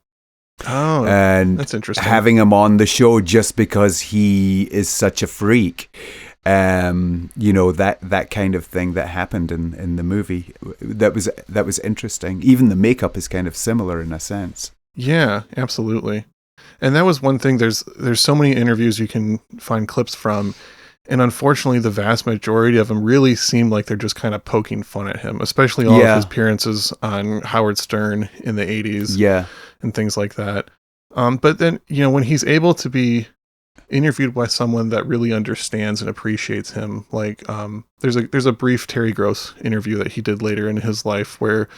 Oh, and that's interesting. Having him on the show just because he is such a freak. That kind of thing that happened in the movie. That was interesting. Even the makeup is kind of similar in a sense. Yeah, absolutely. And that was one thing. There's so many interviews you can find clips from, and unfortunately, the vast majority of them really seem like they're just kind of poking fun at him, especially all of his appearances on Howard Stern in the 80s, and things like that. But then, when he's able to be interviewed by someone that really understands and appreciates him, like there's a brief Terry Gross interview that he did later in his life where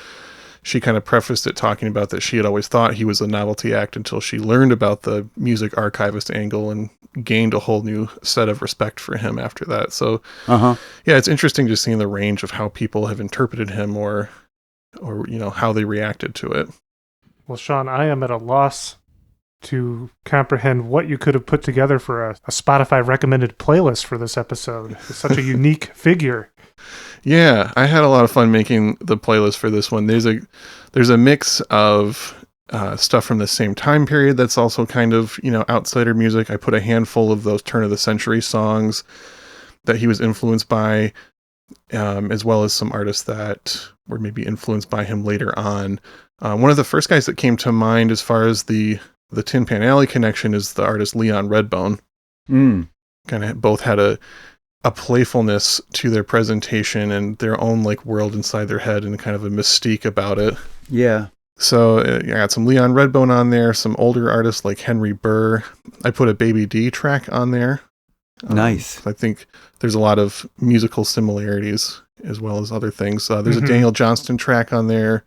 she kind of prefaced it talking about that she had always thought he was a novelty act until she learned about the music archivist angle and gained a whole new set of respect for him after that. So, yeah, it's interesting just seeing the range of how people have interpreted him or how they reacted to it. Well, Sean, I am at a loss to comprehend what you could have put together for a Spotify recommended playlist for this episode. It's such a unique figure. Yeah, I had a lot of fun making the playlist for this one. There's a mix of stuff from the same time period that's also kind of, outsider music. I put a handful of those turn of the century songs that he was influenced by, as well as some artists that were maybe influenced by him later on. One of the first guys that came to mind as far as the Tin Pan Alley connection is the artist Leon Redbone. Kind of both had a playfulness to their presentation and their own like world inside their head and kind of a mystique about it. Yeah. So I got some Leon Redbone on there, some older artists like Henry Burr. I put a Baby D track on there. Nice. I think there's a lot of musical similarities as well as other things. There's a Daniel Johnston track on there,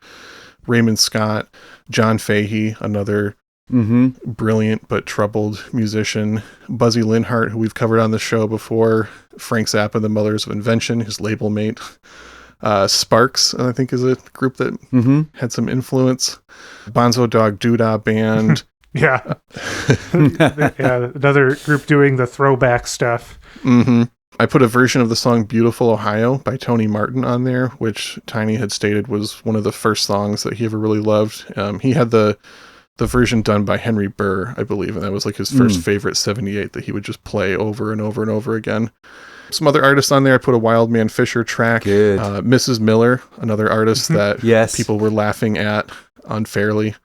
Raymond Scott, John Fahey, another brilliant but troubled musician, Buzzy Linhart, who we've covered on the show before, Frank Zappa, the Mothers of Invention, his label mate, Sparks, I think is a group that had some influence, Bonzo Dog Doodah Band. Yeah. Yeah, another group doing the throwback stuff. I put a version of the song Beautiful Ohio by Tony Martin on there, which Tiny had stated was one of the first songs that he ever really loved. He had the version done by Henry Burr, I believe, and that was like his first favorite 78 that he would just play over and over and over again. Some other artists on there, I put a Wildman Fisher track. Good. Mrs. Miller, another artist that people were laughing at unfairly,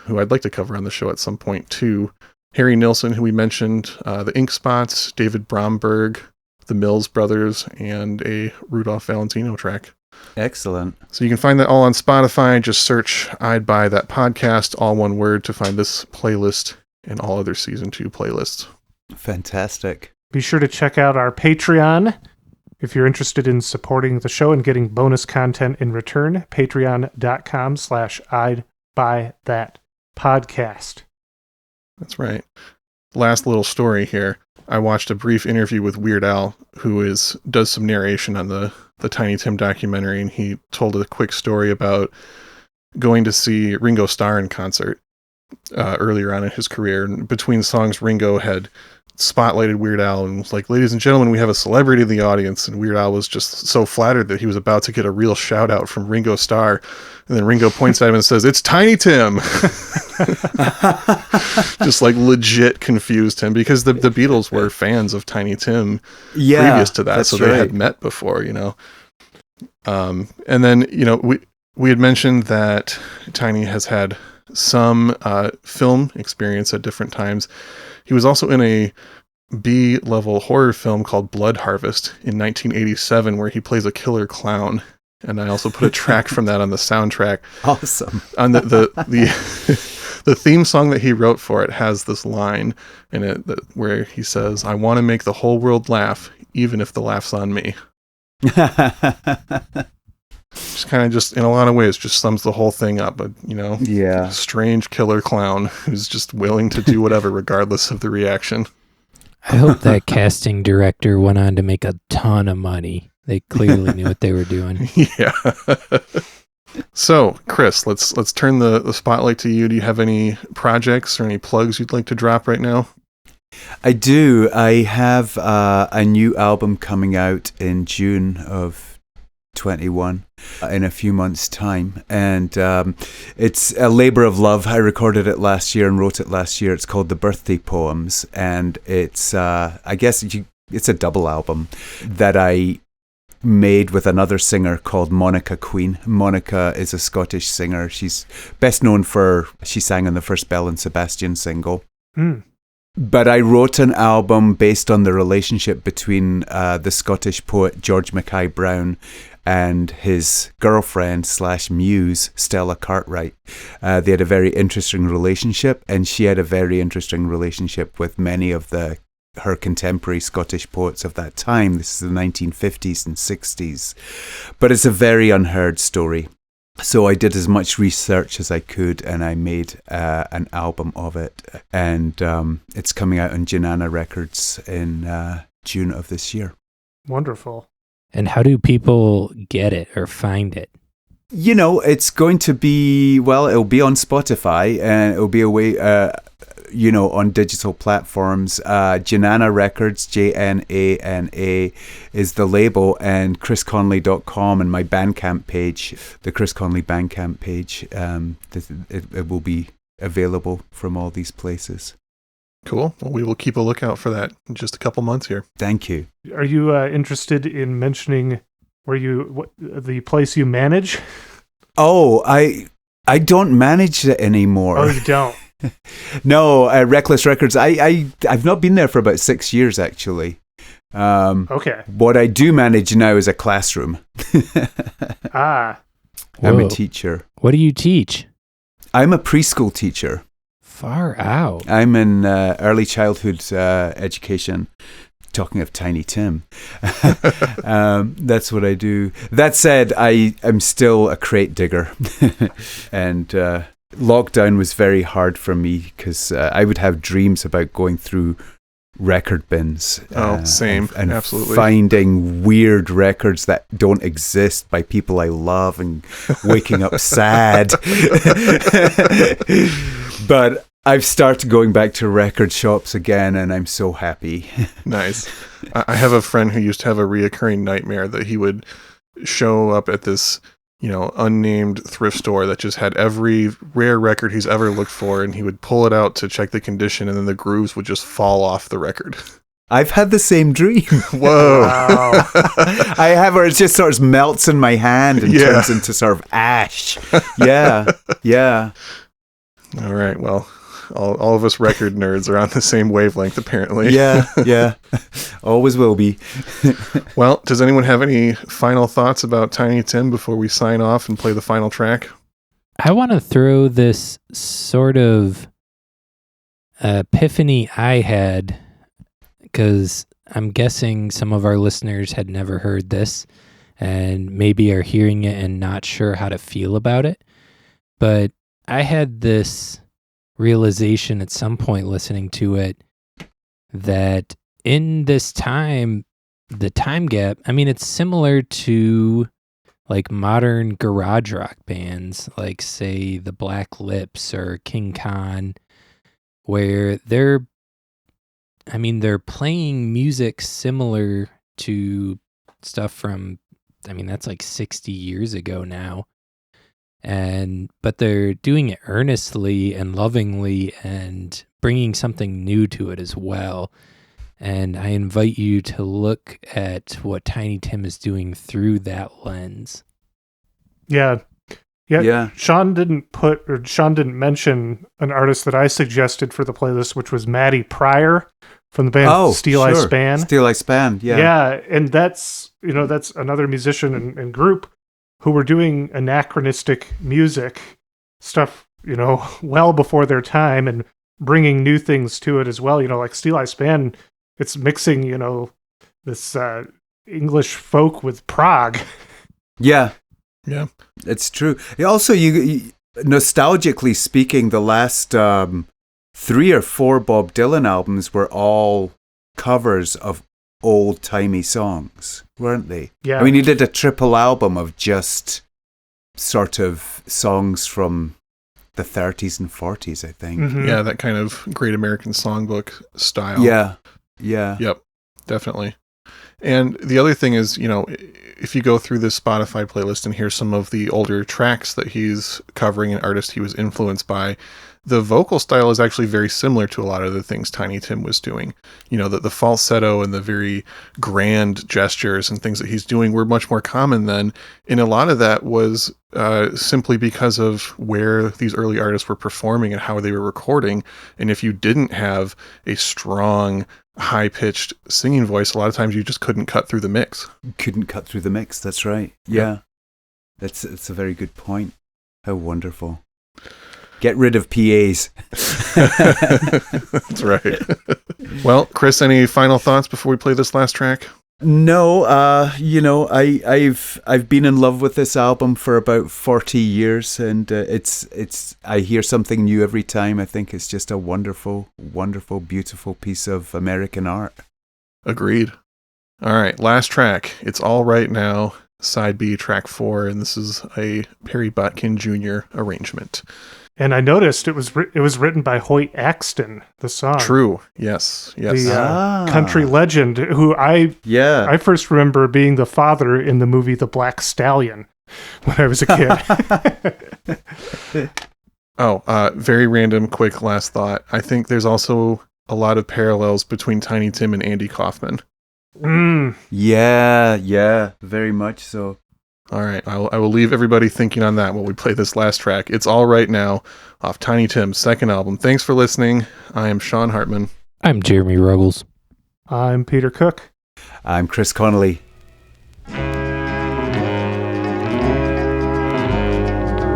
who I'd like to cover on the show at some point too. Harry Nilsson, who we mentioned, the Ink Spots, David Bromberg, the Mills Brothers, and a Rudolph Valentino track. Excellent. So you can find that all on Spotify. Just search I'd Buy That Podcast, all one word, to find this playlist and all other season 2 playlists. Fantastic. Be sure to check out our Patreon if you're interested in supporting the show and getting bonus content in return. Patreon.com/I'd Buy That Podcast. That's right. Last little story here. I watched a brief interview with Weird Al, who does some narration on the Tiny Tim documentary, and he told a quick story about going to see Ringo Starr in concert earlier on in his career. And between songs, Ringo had spotlighted Weird Al and was like, "Ladies and gentlemen, we have a celebrity in the audience." And Weird Al was just so flattered that he was about to get a real shout out from Ringo Starr. And then Ringo points at him and says, "It's Tiny Tim." Just like legit confused him, because the Beatles were fans of Tiny Tim previous to that. So they had met before, and then, we had mentioned that Tiny has had some film experience at different times. He was also in a B-level horror film called Blood Harvest in 1987, where he plays a killer clown. And I also put a track from that on the soundtrack. Awesome. On the theme song that he wrote for it has this line in it where he says, "I want to make the whole world laugh, even if the laugh's on me." Just kind of just in a lot of ways just sums the whole thing up. But, strange killer clown who's just willing to do whatever regardless of the reaction. I hope that casting director went on to make a ton of money. They clearly knew what they were doing. Yeah. So, Chris, let's turn the spotlight to you. Do you have any projects or any plugs you'd like to drop right now? I do. I have a new album coming out in June of 21 in a few months' time, and it's a labor of love. I recorded it last year and wrote it last year. It's called The Birthday Poems, and it's it's a double album that I made with another singer called Monica Queen. Monica is a Scottish singer. She's best known for she sang on the first Belle and Sebastian single. But I wrote an album based on the relationship between the Scottish poet George Mackay Brown and his girlfriend / muse, Stella Cartwright. They had a very interesting relationship, and she had a very interesting relationship with many of her contemporary Scottish poets of that time. This is the 1950s and 60s. But it's a very unheard story. So I did as much research as I could, and I made an album of it. And it's coming out on Janana Records in June of this year. Wonderful. And how do people get it or find it? It's going to be, it'll be on Spotify, and it'll be away, on digital platforms. Janana Records, JNANA is the label, and chrisconnelly.com and my Bandcamp page, the Chris Connelly Bandcamp page, it will be available from all these places. Cool. Well, we will keep a lookout for that in just a couple months here. Thank you. Are you interested in mentioning the place you manage? Oh, I don't manage it anymore. Oh, you don't? No, Reckless Records. I've not been there for about 6 years, actually. Okay. What I do manage now is a classroom. Ah. I'm a Whoa. teacher. What do you teach? I'm a preschool teacher. Far out. I'm in early childhood education. Talking of Tiny Tim. That's what I do. That said, I am still a crate digger. And lockdown was very hard for me because I would have dreams about going through record bins. Same. And Absolutely. finding weird records that don't exist by people I love and waking up sad. But I've started going back to record shops again, and I'm so happy. Nice. I have a friend who used to have a reoccurring nightmare that he would show up at this, unnamed thrift store that just had every rare record he's ever looked for, and he would pull it out to check the condition, and then the grooves would just fall off the record. I've had the same dream. Whoa. Wow. I have, where it just sort of melts in my hand and turns into sort of ash. Yeah. All right. Well, all of us record nerds are on the same wavelength, apparently. Yeah. Always will be. Well, does anyone have any final thoughts about Tiny Tim before we sign off and play the final track? I want to throw this sort of epiphany I had, because I'm guessing some of our listeners had never heard this and maybe are hearing it and not sure how to feel about it. But I had this realization at some point listening to it that in this time, the time gap, it's similar to like modern garage rock bands, like say the Black Lips or King Khan, where they're playing music similar to stuff from, that's like 60 years ago now. But they're doing it earnestly and lovingly and bringing something new to it as well. And I invite you to look at what Tiny Tim is doing through that lens. Yeah. Sean didn't mention an artist that I suggested for the playlist, which was Maddie Pryor from the band Steel Eye Span. Steel Eye Span, yeah. Yeah, and that's another musician and group who were doing anachronistic music stuff, well before their time, and bringing new things to it as well. Like Steel Eye Span, it's mixing, this English folk with prog. Yeah. Yeah. It's true. Also, you nostalgically speaking, the last 3 or 4 Bob Dylan albums were all covers of old-timey songs, weren't they? Yeah. He did a triple album of just sort of songs from the 30s and 40s, I think. Mm-hmm. Yeah, that kind of Great American Songbook style. Yeah. Yep, definitely. And the other thing is, if you go through this Spotify playlist and hear some of the older tracks that he's covering and artists he was influenced by, the vocal style is actually very similar to a lot of the things Tiny Tim was doing. The falsetto and the very grand gestures and things that he's doing were much more common then. And a lot of that was simply because of where these early artists were performing and how they were recording. And if you didn't have a strong, high-pitched singing voice, a lot of times you just couldn't cut through the mix. Couldn't cut through the mix, that's right. Yeah. It's a very good point. How wonderful. Get rid of PAs. That's right. Well, Chris, any final thoughts before we play this last track? No, I've been in love with this album for about 40 years, and it's I hear something new every time. I think it's just a wonderful, wonderful, beautiful piece of American art. Agreed. All right, last track. It's All Right Now, side B, track 4, and this is a Perry Botkin Jr. arrangement. And I noticed it was written by Hoyt Axton, the song. True. Yes. The country legend who I first remember being the father in the movie The Black Stallion when I was a kid. Very random, quick last thought. I think there's also a lot of parallels between Tiny Tim and Andy Kaufman. Yeah, very much so. All right, I will leave everybody thinking on that while we play this last track. It's All Right Now off Tiny Tim's second album. Thanks for listening. I am Sean Hartman. I'm Jeremy Ruggles. I'm Peter Cook. I'm Chris Connelly.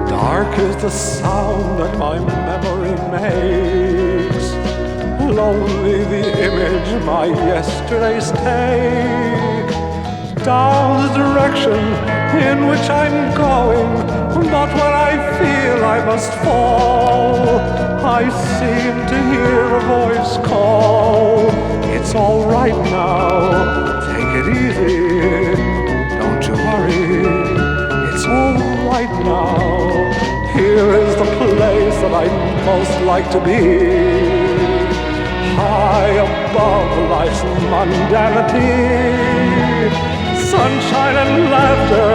Dark is the sound that my memory makes. Lonely the image my yesterdays take. Down the direction in which I'm going, but when I feel I must fall, I seem to hear a voice call. It's all right now, take it easy, don't you worry. It's all right now, here is the place that I most like to be. High above life's mundanity, sunshine and laughter